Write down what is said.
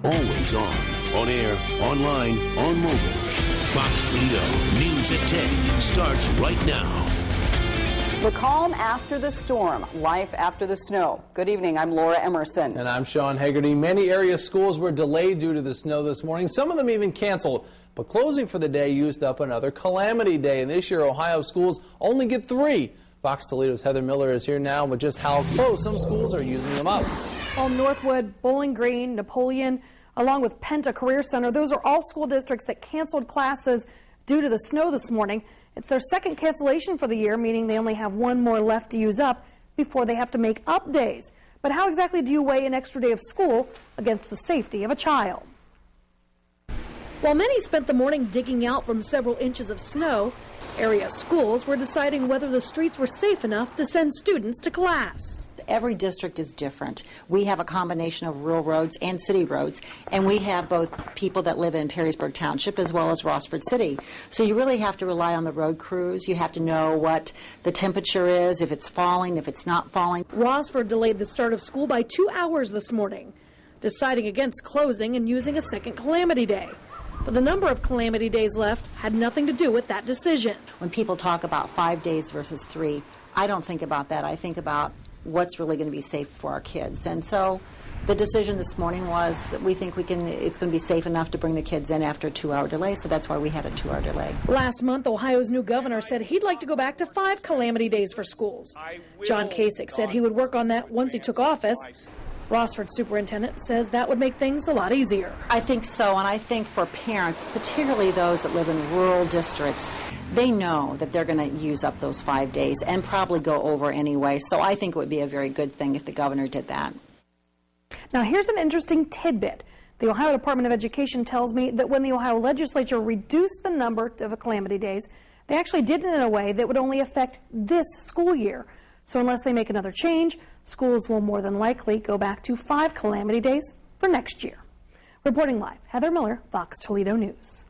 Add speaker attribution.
Speaker 1: Always on air, online, on mobile. Fox Toledo News at 10 starts right now.
Speaker 2: The calm after the storm, life after the snow. Good evening, I'm Laura Emerson.
Speaker 3: And I'm Sean Haggerty. Many area schools were delayed due to the snow this morning. Some of them even canceled. But closing for the day used up another Calamity Day. And this year, Ohio schools only get 3. Fox Toledo's Heather Miller is here now with just how close some schools are using them up.
Speaker 4: Well, Northwood, Bowling Green, Napoleon, along with Penta Career Center, those are all school districts that canceled classes due to the snow this morning. It's their second cancellation for the year, meaning they only have one more left to use up before they have to make up days. But how exactly do you weigh an extra day of school against the safety of a child? While many spent the morning digging out from several inches of snow, area schools were deciding whether the streets were safe enough to send students to class.
Speaker 5: Every district is different. We have a combination of rural roads and city roads, and we have both people that live in Perrysburg Township as well as Rossford City. So you really have to rely on the road crews. You have to know what the temperature is, if it's falling, if it's not falling.
Speaker 4: Rossford delayed the start of school by 2 hours this morning, deciding against closing and using a second Calamity Day. But the number of Calamity Days left had nothing to do with that decision.
Speaker 5: When people talk about 5 days versus 3, I don't think about that. I think about what's really going to be safe for our kids. And so the decision this morning was that we think it's going to be safe enough to bring the kids in after a 2-hour delay, so that's why we had a 2-hour delay.
Speaker 4: Last month, Ohio's new governor said he'd like to go back to 5 Calamity Days for schools. John Kasich said he would work on that once he took office. Rossford superintendent says that would make things a lot easier.
Speaker 5: I think so, and I think for parents, particularly those that live in rural districts, they know that they're going to use up those 5 days and probably go over anyway. So I think it would be a very good thing if the governor did that.
Speaker 4: Now here's an interesting tidbit. The Ohio Department of Education tells me that when the Ohio legislature reduced the number of Calamity Days, they actually did it in a way that would only affect this school year. So unless they make another change, schools will more than likely go back to 5 Calamity Days for next year. Reporting live, Heather Miller, Fox Toledo News.